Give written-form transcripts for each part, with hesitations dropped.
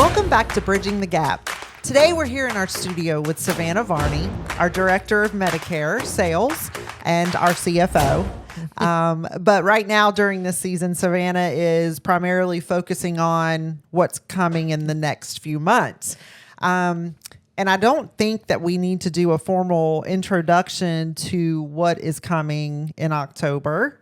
Welcome back to Bridging the Gap. Today we're here in our studio with Savanna Varney, our Director of Medicare Sales and our CFO. But right now during this season, Savanna is primarily focusing on what's coming in the next few months. And I don't think that we need to do a formal introduction to what is coming in October.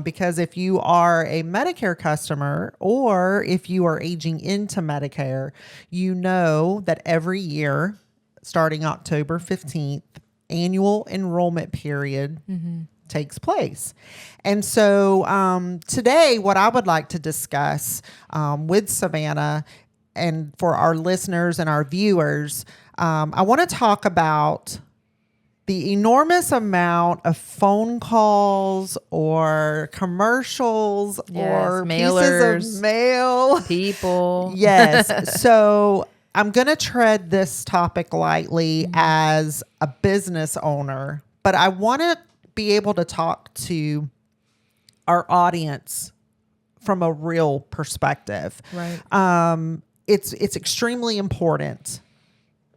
Because if you are a Medicare customer or if you are aging into Medicare, you know that every year, starting October 15th, annual enrollment period takes place. And so today, what I would like to discuss with Savanna and for our listeners and our viewers, I want to talk about the enormous amount of phone calls or commercials or mailers, pieces of mail. People. Yes. So I'm going to tread this topic lightly as a business owner, but I want to be able to talk to our audience from a real perspective. Right. It's extremely important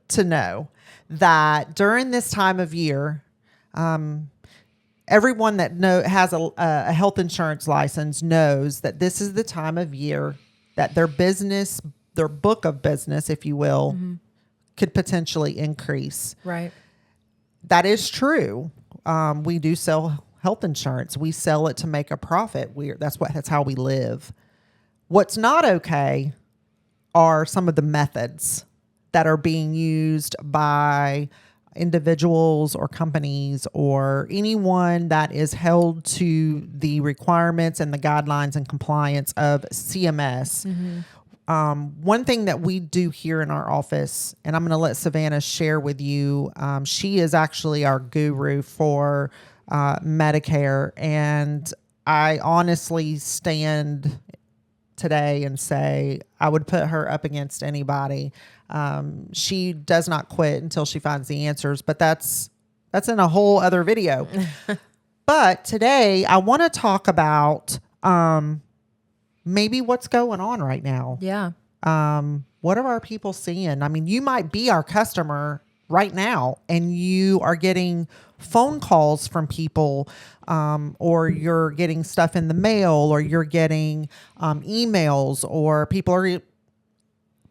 to know that during this time of year, everyone that has a health insurance license knows that this is the time of year that their business, their book of business, if you will, could potentially increase. Right. That is true. We do sell health insurance. We sell it to make a profit. That's how we live. What's not okay are some of the methods that are being used by individuals or companies or anyone that is held to the requirements and the guidelines and compliance of CMS. One thing that we do here in our office, and I'm going to let Savanna share with you, she is actually our guru for Medicare, and I honestly stand today and say I would put her up against anybody. She does not quit until she finds the answers, but that's in a whole other video. But today I want to talk about maybe what's going on right now. Yeah. What are our people seeing? I mean, you might be our customer right now and you are getting phone calls from people, or you're getting stuff in the mail, or you're getting emails, or people are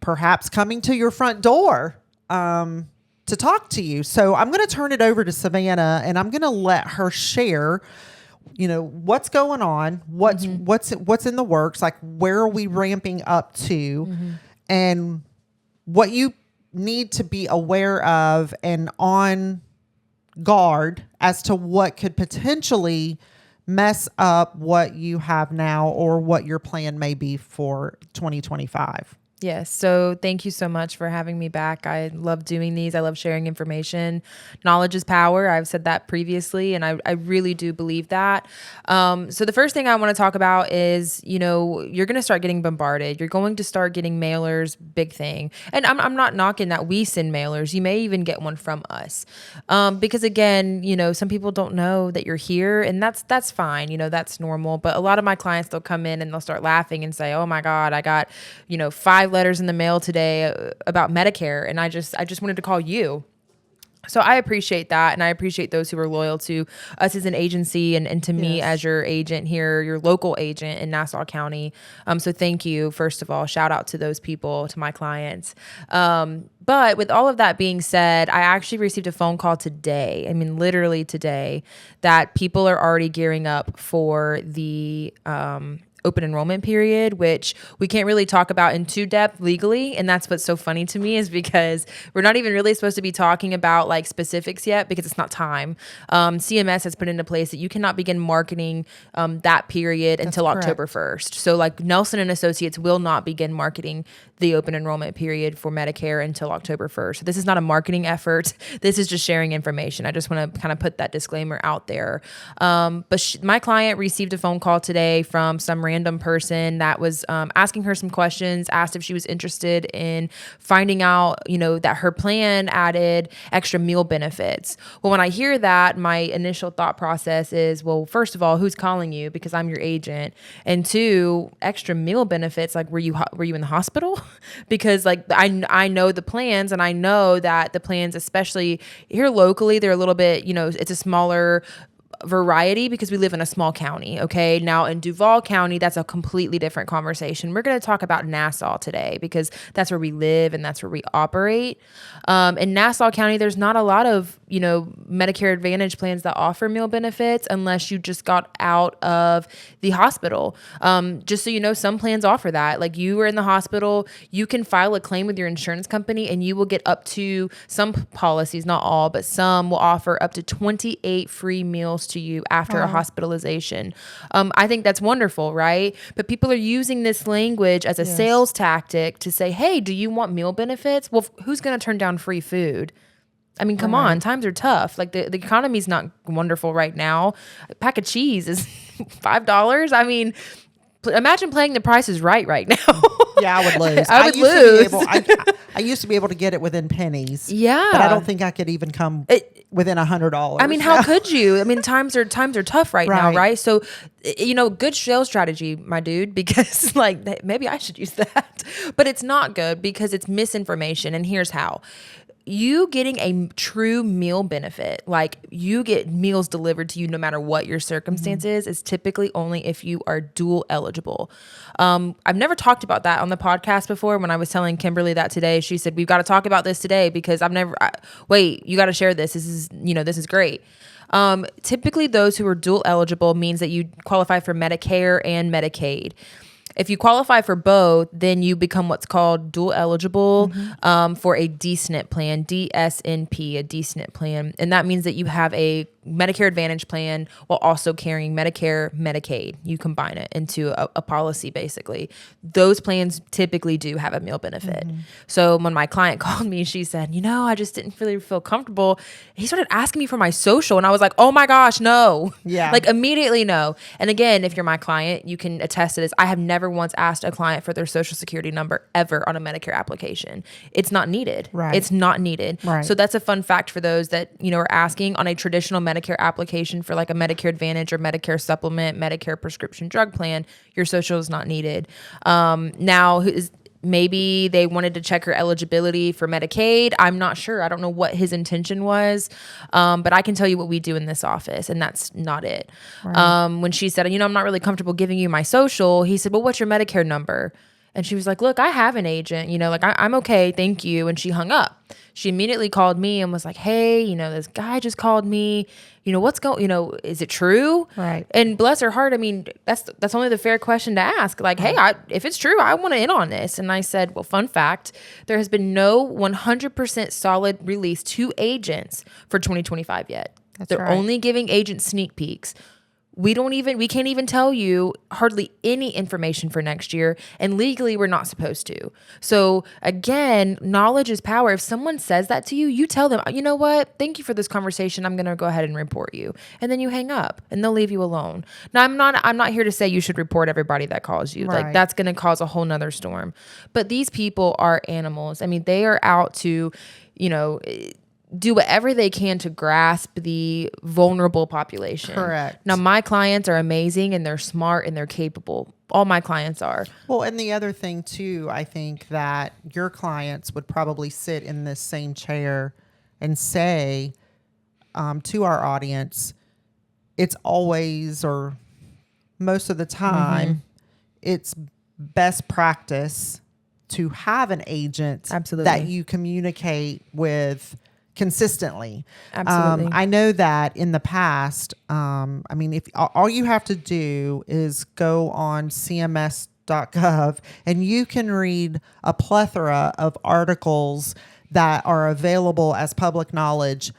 perhaps coming to your front door to talk to you. So I'm going to turn it over to Savanna and I'm going to let her share, what's going on, what's in the works, like where are we ramping up to, and what you need to be aware of and on guard as to what could potentially mess up what you have now or what your plan may be for 2025. Yes. So thank you so much for having me back. I love doing these. I love sharing information. Knowledge is power. I've said that previously, and I really do believe that. So the first thing I want to talk about is, you're going to start getting bombarded. You're going to start getting mailers, big thing. And I'm not knocking that we send mailers. You may even get one from us. Because again, some people don't know that you're here, and that's fine. That's normal. But a lot of my clients, they'll come in and they'll start laughing and say, oh my God, I got, 5 letters in the mail today about Medicare, and I just wanted to call you. So I appreciate that, and I appreciate those who are loyal to us as an agency and to me as your agent here, your local agent in Nassau County. So thank you, first of all. Shout out to those people, to my clients. But with all of that being said, I actually received a phone call today, literally today, that people are already gearing up for the open enrollment period, which we can't really talk about in too depth legally. And that's what's so funny to me, is because we're not even really supposed to be talking about like specifics yet, because it's not time. CMS has put into place that you cannot begin marketing that period until October 1st. So like Nelson and Associates will not begin marketing the open enrollment period for Medicare until October 1st. So this is not a marketing effort. This is just sharing information. I just want to kind of put that disclaimer out there. But my client received a phone call today from some random random person that was asking her some questions, asked if she was interested in finding out, that her plan added extra meal benefits. Well, when I hear that, my initial thought process is, well, first of all, who's calling you? Because I'm your agent. And two, extra meal benefits. Like, were you in the hospital? Because like I know the plans, and I know that the plans, especially here locally, they're a little bit, it's a smaller variety because we live in a small county. Okay. Now in Duval County, that's a completely different conversation. We're going to talk about Nassau today because that's where we live and that's where we operate. In Nassau County, there's not a lot of, Medicare Advantage plans that offer meal benefits unless you just got out of the hospital. Just so you know, some plans offer that. Like, you were in the hospital, you can file a claim with your insurance company and you will get up to, some policies, not all, but some will offer up to 28 free meals to you after a hospitalization. I think that's wonderful, right? But people are using this language as a sales tactic to say, hey, do you want meal benefits? Well, who's going to turn down free food? I mean, come on, times are tough. Like the economy's not wonderful right now. A pack of cheese is $5. I mean, imagine playing The Price is Right now. Yeah, I would lose. I would lose. I used to be able to get it within pennies. Yeah. But I don't think I could even come within $100. I mean, how could you? I mean, times are tough right now, right? So, good sales strategy, my dude, because like maybe I should use that. But it's not good because it's misinformation. And here's how. You getting a true meal benefit, like you get meals delivered to you no matter what your circumstances, is typically only if you are dual eligible. I've never talked about that on the podcast before. When I was telling Kimberly that today, she said, we've got to talk about this today because wait, you got to share this. This is great. Typically those who are dual eligible means that you qualify for Medicare and Medicaid. If you qualify for both, then you become what's called dual eligible for a DSNP plan, DSNP, a DSNP plan. And that means that you have a Medicare Advantage plan while also carrying Medicare, Medicaid. You combine it into a policy, basically. Those plans typically do have a meal benefit. So when my client called me, she said, I just didn't really feel comfortable. He started asking me for my social, and I was like, oh my gosh, no. Yeah. Like immediately no. And again, if you're my client, you can attest to this. I have never once asked a client for their social security number ever on a Medicare application. It's not needed. Right. It's not needed. Right. So that's a fun fact for those that, are asking on a traditional Medicare application for like a Medicare Advantage or Medicare Supplement, Medicare prescription drug plan, your social is not needed. Now, maybe they wanted to check her eligibility for Medicaid. I'm not sure. I don't know what his intention was. But I can tell you what we do in this office, and that's not it. Right. When she said, I'm not really comfortable giving you my social, he said, well, what's your Medicare number? And she was like, look, I have an agent, I'm okay. Thank you. And she hung up. She immediately called me and was like, hey, this guy just called me, what's going, is it true? Right. And bless her heart. I mean, that's only the fair question to ask. Like, hey, if it's true, I want to in on this. And I said, well, fun fact, there has been no 100% solid release to agents for 2025 yet. They're only giving agents sneak peeks. We can't even tell you hardly any information for next year, and legally we're not supposed to. So again, knowledge is power. If someone says that to you, you tell them, you know what? Thank you for this conversation. I'm going to go ahead and report you. And then you hang up and they'll leave you alone. Now I'm not here to say you should report everybody that calls you. Right. Like that's going to cause a whole nother storm. But these people are animals. I mean, they are out to, do whatever they can to grasp the vulnerable population. Correct. Now, my clients are amazing and they're smart and they're capable. All my clients are. Well, and the other thing too, I think that your clients would probably sit in this same chair and say to our audience, it's always or most of the time, it's best practice to have an agent that you communicate with consistently. Absolutely. I know that in the past, if all you have to do is go on CMS.gov and you can read a plethora of articles that are available as public knowledge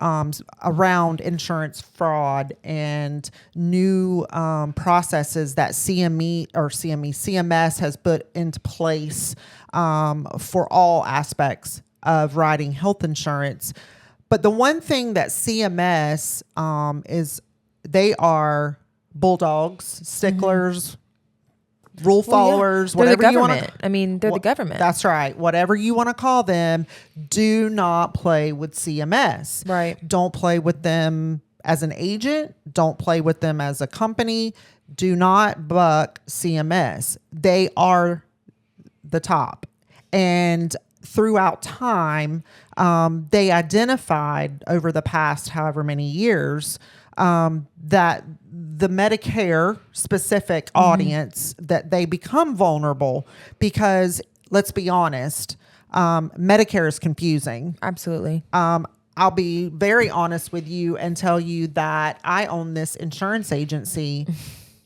around insurance fraud and new processes that CMS has put into place for all aspects of writing health insurance. But the one thing that CMS is they are bulldogs, sticklers, rule followers, They're the whatever you want government. I mean, they're the government. That's right. Whatever you want to call them, do not play with CMS. Right. Don't play with them as an agent. Don't play with them as a company. Do not buck CMS. They are the top. And throughout time, they identified over the past however many years that the Medicare specific audience, that they become vulnerable because, let's be honest, Medicare is confusing. Absolutely. I'll be very honest with you and tell you that I own this insurance agency.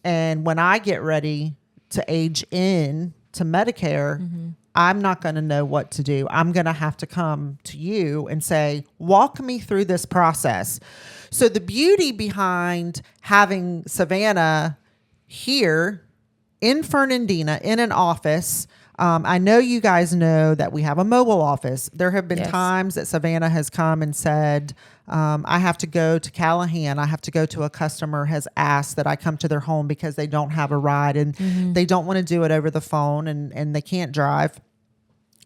And when I get ready to age in to Medicare, I'm not going to know what to do. I'm going to have to come to you and say, walk me through this process. So the beauty behind having Savanna here in Fernandina in an office, I know you guys know that we have a mobile office. There have been times that Savanna has come and said, I have to go to Callahan. I have to go to a customer has asked that I come to their home because they don't have a ride and they don't want to do it over the phone and they can't drive.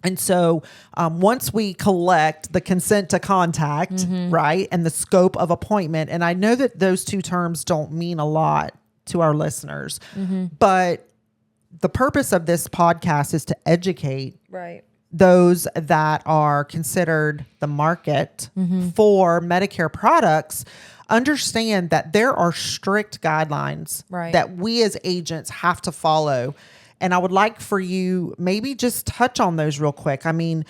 And so once we collect the consent to contact, right, and the scope of appointment, and I know that those two terms don't mean a lot to our listeners, but the purpose of this podcast is to educate those that are considered the market for Medicare products. Understand that there are strict guidelines that we as agents have to follow. And I would like for you maybe just touch on those real quick. I mean,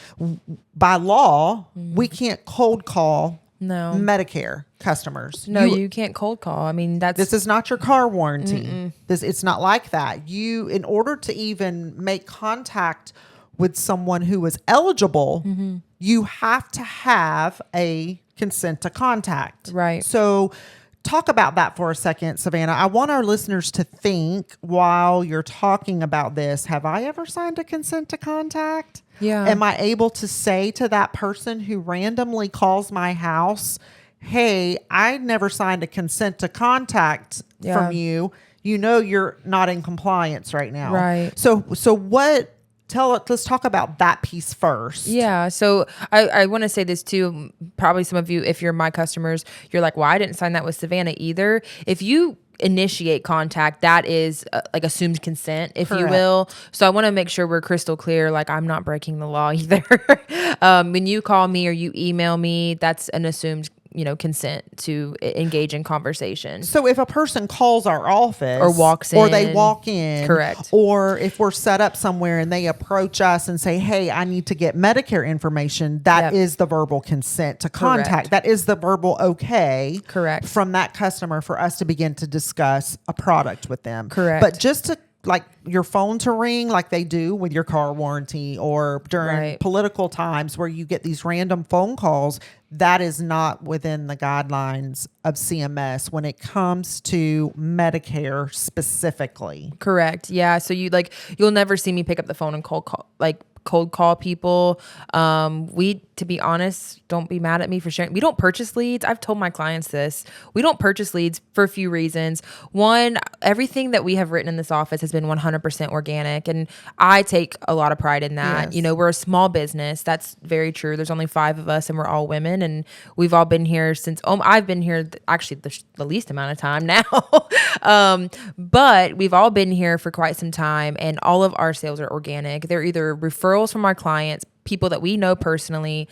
by law, we can't cold call Medicare customers. No, you can't cold call. I mean, this is not your car warranty. It's not like that. You, in order to even make contact with someone who is eligible, you have to have a consent to contact. Right. So talk about that for a second, Savanna. I want our listeners to think while you're talking about this, have I ever signed a consent to contact? Yeah. Am I able to say to that person who randomly calls my house, hey, I never signed a consent to contact from you. You know, you're not in compliance right now. Right. So let's talk about that piece first. Yeah. So I want to say this too. Probably some of you, if you're my customers, you're like, well, I didn't sign that with Savanna either. If you initiate contact, that is like assumed consent, if you will. So I want to make sure we're crystal clear. Like, I'm not breaking the law either. When you call me or you email me, that's an assumed consent to engage in conversation. So if a person calls our office or walks in, or they walk in, correct. Or if we're set up somewhere and they approach us and say, hey, I need to get Medicare information, that is the verbal consent to contact. Correct. That is the verbal okay. Correct. From that customer for us to begin to discuss a product with them. Correct. But just to like your phone to ring like they do with your car warranty or during political times where you get these random phone calls, that is not within the guidelines of CMS when it comes to Medicare specifically. Correct. Yeah. So you'll never see me pick up the phone and cold call people. We, to be honest, don't be mad at me for sharing. We don't purchase leads. I've told my clients this. We don't purchase leads for a few reasons. One, everything that we have written in this office has been 100% organic. And I take a lot of pride in that. Yes. We're a small business. That's very true. There's only 5 of us and we're all women. And we've all been here since, I've been here actually the least amount of time now. But we've all been here for quite some time and all of our sales are organic. They're either referrals from our clients, people that we know personally,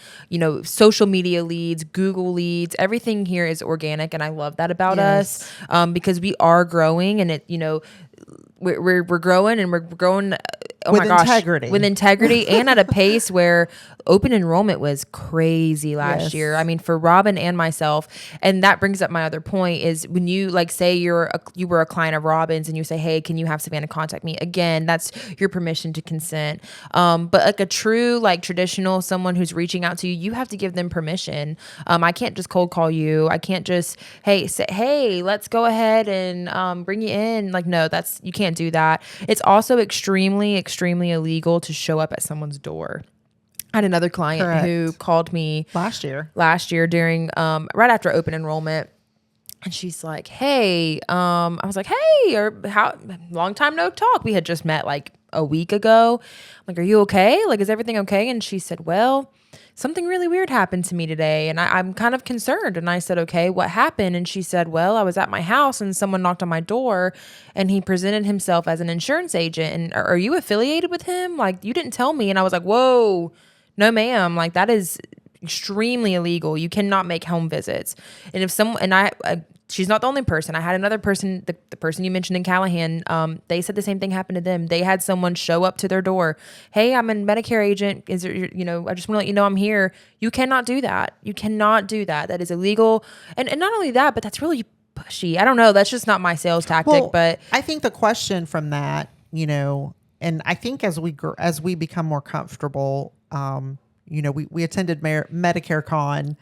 social media leads, Google leads, everything here is organic. And I love that about us, because we are growing and we're growing and we're growing with integrity and at a pace where open enrollment was crazy last year. I mean, for Robin and myself. And that brings up my other point is when you say you were a client of Robin's and you say, hey, can you have Savanna contact me? Again, that's your permission to consent. But like a true, traditional, someone who's reaching out to you, you have to give them permission. I can't just cold call you. I can't just, say, hey, let's go ahead and bring you in. No, you can't do that. It's also extremely, extremely illegal to show up at someone's door. I had another client who called me last year during right after open enrollment. And she's like, hey, I was like, hey, or how long time no talk. We had just met like a week ago. I'm like, are you okay? Like, is everything okay? And she said, well, something really weird happened to me today. And I'm kind of concerned. And I said, okay, what happened? And she said, well, I was at my house and someone knocked on my door and he presented himself as an insurance agent. And are you affiliated with him? Like, you didn't tell me. And I was like, whoa, no, ma'am. Like, that is extremely illegal. You cannot make home visits. And if someone, and she's not the only person. I had another person, the person you mentioned in Callahan, they said the same thing happened to them. They had someone show up to their door. Hey, I'm a Medicare agent. Is there, I just want to let you know I'm here. You cannot do that. You cannot do that. That is illegal. And not only that, but that's really pushy. I don't know. That's just not my sales tactic. Well, but I think the question from that, and I think as we become more comfortable, we attended Medicare Con,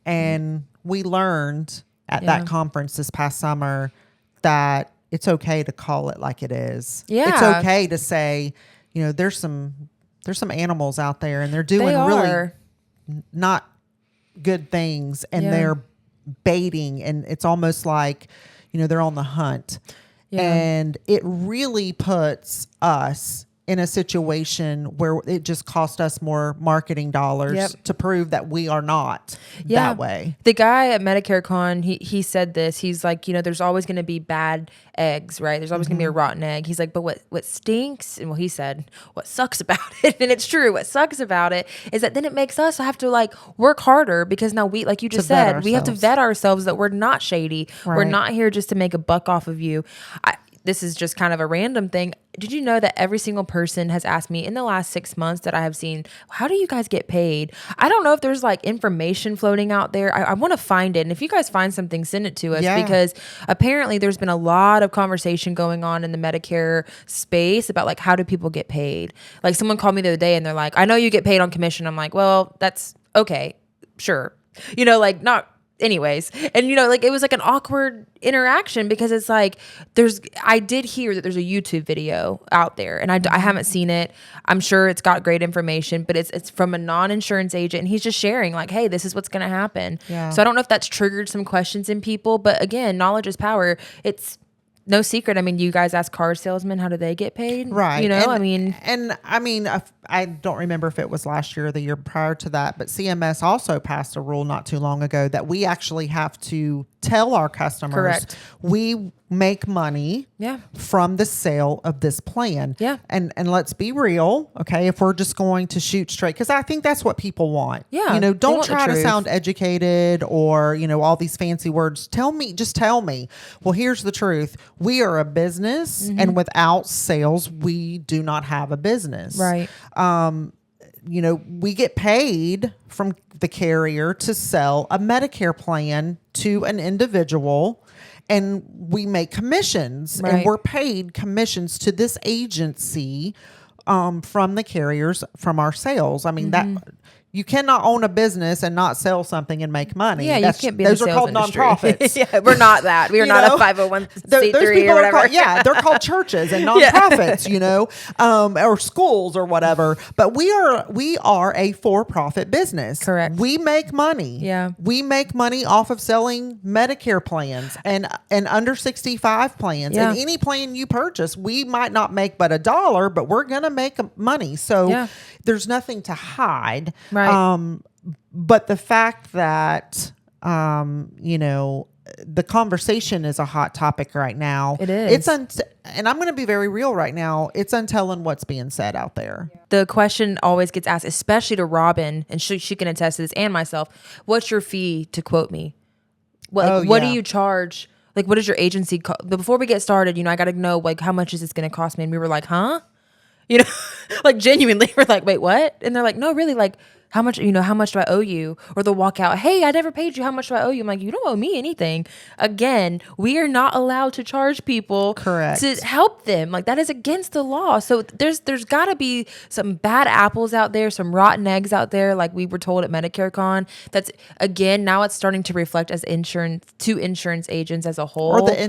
and we learned at that conference this past summer that it's okay to call it like it is. Yeah. It's okay to say, there's some animals out there and they're doing really not good things, and they're baiting, and it's almost like, they're on the hunt. Yeah. And it really puts us in a situation where it just cost us more marketing dollars to prove that we are not that way. The guy at Medicare Con, he said this. He's like, there's always going to be bad eggs, right? There's always going to be a rotten egg. He's like, but what stinks, and he said, what sucks about it, and it's true, what sucks about it is that then it makes us have to like work harder, because now we, like you just said, we have to vet ourselves that we're not shady. Right. We're not here just to make a buck off of you. This is just kind of a random thing. Did you know that every single person has asked me in the last 6 months that I have seen, how do you guys get paid? I don't know if there's like information floating out there. I want to find it. And if you guys find something, send it to us, because apparently there's been a lot of conversation going on in the Medicare space about like, how do people get paid? Like, someone called me the other day and they're like, I know you get paid on commission. I'm like, well, that's okay. Sure. Not anyways. And it was like an awkward interaction, because it's like, I did hear that there's a YouTube video out there, and I haven't seen it. I'm sure it's got great information, but it's from a non-insurance agent, and he's just sharing like, hey, this is what's going to happen. Yeah. So I don't know if that's triggered some questions in people, but again, knowledge is power. It's no secret. I mean, you guys ask car salesmen, how do they get paid? Right. I don't remember if it was last year or the year prior to that, but CMS also passed a rule not too long ago that we actually have to tell our customers we make money from the sale of this plan. Yeah. And let's be real, okay, if we're just going to shoot straight, because I think that's what people want. Yeah. Don't try to sound educated or, all these fancy words. Just tell me. Well, here's the truth. We are a business, and without sales, we do not have a business. Right. We get paid from the carrier to sell a Medicare plan to an individual, and we make commissions, and we're paid commissions to this agency from the carriers from our sales. I mean, that you cannot own a business and not sell something and make money. Yeah, you can't be in the sales industry. Those are called nonprofits. Yeah, we're not that. We are not a 501c3 or whatever. They're called churches and nonprofits, or schools or whatever. But we are a for-profit business. Correct. We make money. Yeah. We make money off of selling Medicare plans and under 65 plans. Yeah. And any plan you purchase, we might not make but $1, but we're going to make money. So there's nothing to hide. Right. But the fact that, the conversation is a hot topic right now. It is. And I'm going to be very real right now. It's untelling what's being said out there. The question always gets asked, especially to Robin, and she can attest to this, and myself. What's your fee to quote me? What do you charge? Like, what does your agency But before we get started, I got to know, like, how much is this going to cost me? And we were like, huh? Like, genuinely, we're like, wait, what? And they're like, no, really, like, how much do I owe you? Or they'll walk out, hey, I never paid you. How much do I owe you? I'm like, you don't owe me anything. Again, we are not allowed to charge people to help them. Like, that is against the law. So there's got to be some bad apples out there, some rotten eggs out there, like we were told at Medicare Con. That's, again, now it's starting to reflect as insurance agents as a whole. Or the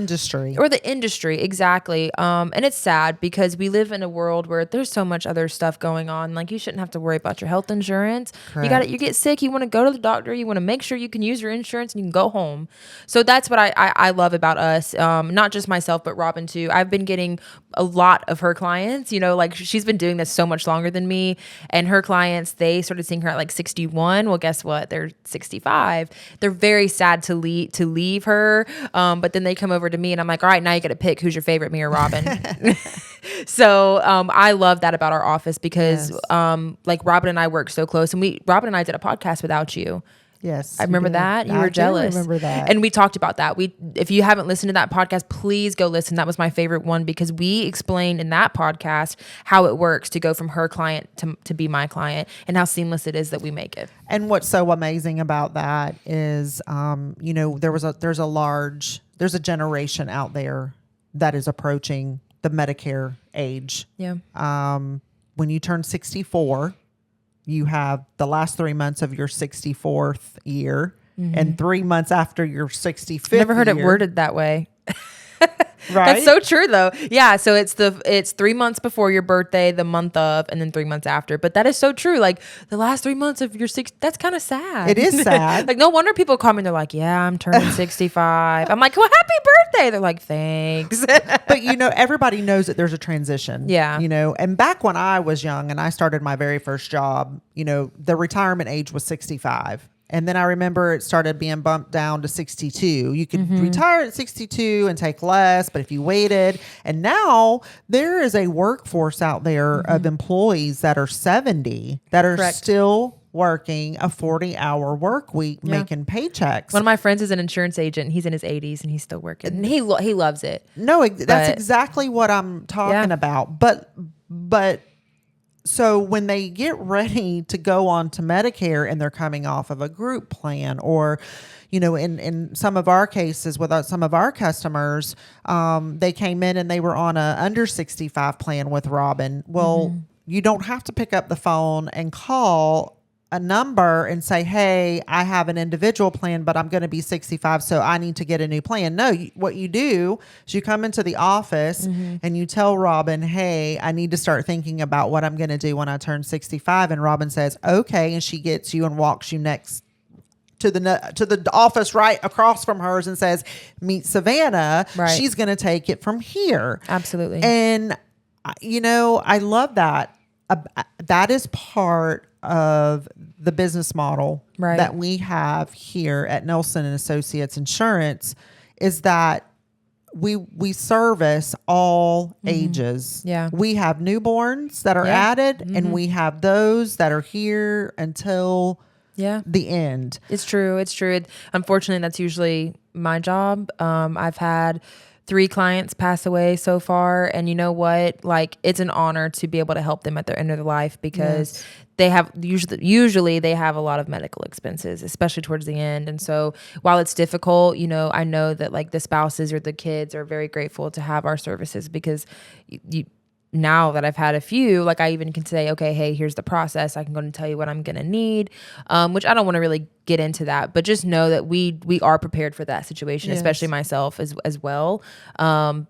industry. Exactly. And it's sad, because we live in a world where there's so much other stuff going on. Like, you shouldn't have to worry about your health insurance. insurance. Correct. You get sick, you want to go to the doctor, you want to make sure you can use your insurance and you can go home. So that's what I love about us. Not just myself, but Robin too. I've been getting a lot of her clients, like she's been doing this so much longer than me, and her clients, they started seeing her at like 61. Well, guess what? They're 65. They're very sad to leave her. But then they come over to me and I'm like, all right, now you got to pick who's your favorite, me or Robin. So I love that about our office because like Robin and I work so close, and Robin and I did a podcast without you. Yes. I remember that. You were jealous. I remember that. And we talked about that. If you haven't listened to that podcast, please go listen. That was my favorite one because we explained in that podcast how it works to go from her client to be my client and how seamless it is that we make it. And what's so amazing about that is, there's a generation out there that is approaching the Medicare age. Yeah. When you turn 64, you have the last 3 months of your 64th year and 3 months after your 65th Never heard year. it worded that way. Right? That's so true though. Yeah. So it's 3 months before your birthday, the month of, and then 3 months after. But that is so true. Like the last 3 months of your that's kind of sad. It is sad. Like no wonder people call me and they're like, yeah, I'm turning 65. I'm like, well, happy birthday. They're like, thanks. But everybody knows that there's a transition. Yeah. And back when I was young and I started my very first job, the retirement age was 65. And then I remember it started being bumped down to 62. You could retire at 62 and take less, but if you waited, and now there is a workforce out there of employees that are 70 that are Correct. still working a 40-hour work week, making paychecks. One of my friends is an insurance agent. He's in his 80s and he's still working. And he loves it. No, that's exactly what I'm talking about. But so when they get ready to go on to Medicare and they're coming off of a group plan, or, in some of our cases with some of our customers, they came in and they were on a under 65 plan with Robin. Well, you don't have to pick up the phone and call a number and say, hey, I have an individual plan, but I'm going to be 65, so I need to get a new plan. No, what you do is you come into the office and you tell Robin, hey, I need to start thinking about what I'm going to do when I turn 65. And Robin says, okay. And she gets you and walks you next to the office right across from hers and says, meet Savannah. Right. She's going to take it from here. Absolutely. And, I love that. That is part of the business model that we have here at Nelson and Associates Insurance, is that we service all ages. Yeah. We have newborns that are added, and we have those that are here until the end. It's true. Unfortunately, that's usually my job. I've had 3 clients pass away so far. And you know what? Like, it's an honor to be able to help them at their end of their life because they have usually they have a lot of medical expenses, especially towards the end. And so while it's difficult, I know that like the spouses or the kids are very grateful to have our services because now that I've had a few, like I even can say, okay, hey, here's the process. I can go and tell you what I'm going to need, which I don't want to really get into that, but just know that we are prepared for that situation, especially myself as well,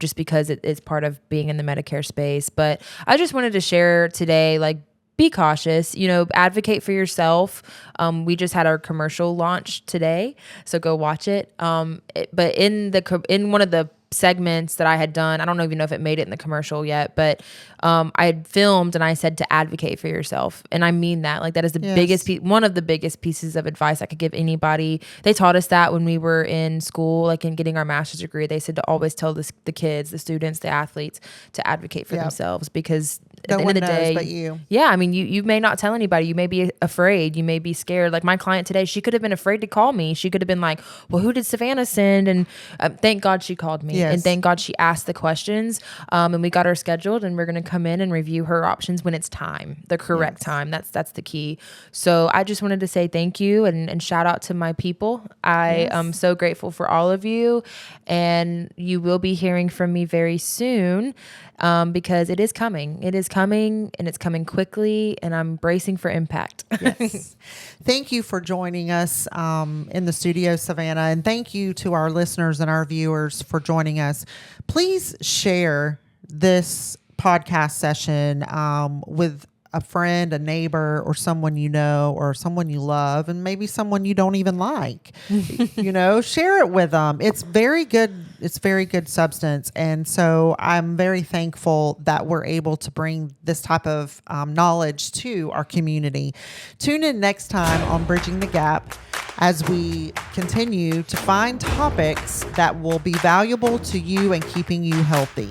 just because it's part of being in the Medicare space. But I just wanted to share today, like, be cautious, advocate for yourself. We just had our commercial launch today, so go watch it. But in one of the segments that I had done, I don't even know if it made it in the commercial yet, but I had filmed and I said to advocate for yourself. And I mean that, like, that is the biggest one of the biggest pieces of advice I could give anybody. They taught us that when we were in school, like in getting our master's degree, they said to always tell the kids, the students, the athletes to advocate for themselves, because at the end of the day, but you. Yeah, I mean, you may not tell anybody. You may be afraid. You may be scared. Like my client today, she could have been afraid to call me. She could have been like, well, who did Savannah send? And thank God she called me. And thank God she asked the questions. And we got her scheduled, and we're going to come in and review her options when it's time, the correct time. That's the key. So I just wanted to say thank you and shout out to my people. I am so grateful for all of you, and you will be hearing from me very soon. Because it is coming. It is coming, and it's coming quickly, and I'm bracing for impact. Yes. Thank you for joining us in the studio, Savannah, and thank you to our listeners and our viewers for joining us. Please share this podcast session with a friend, a neighbor, or someone you know, or someone you love, and maybe someone you don't even like. Share it with them. It's very good. It's very good substance. And so I'm very thankful that we're able to bring this type of knowledge to our community. Tune in next time on Bridging the Gap as we continue to find topics that will be valuable to you and keeping you healthy.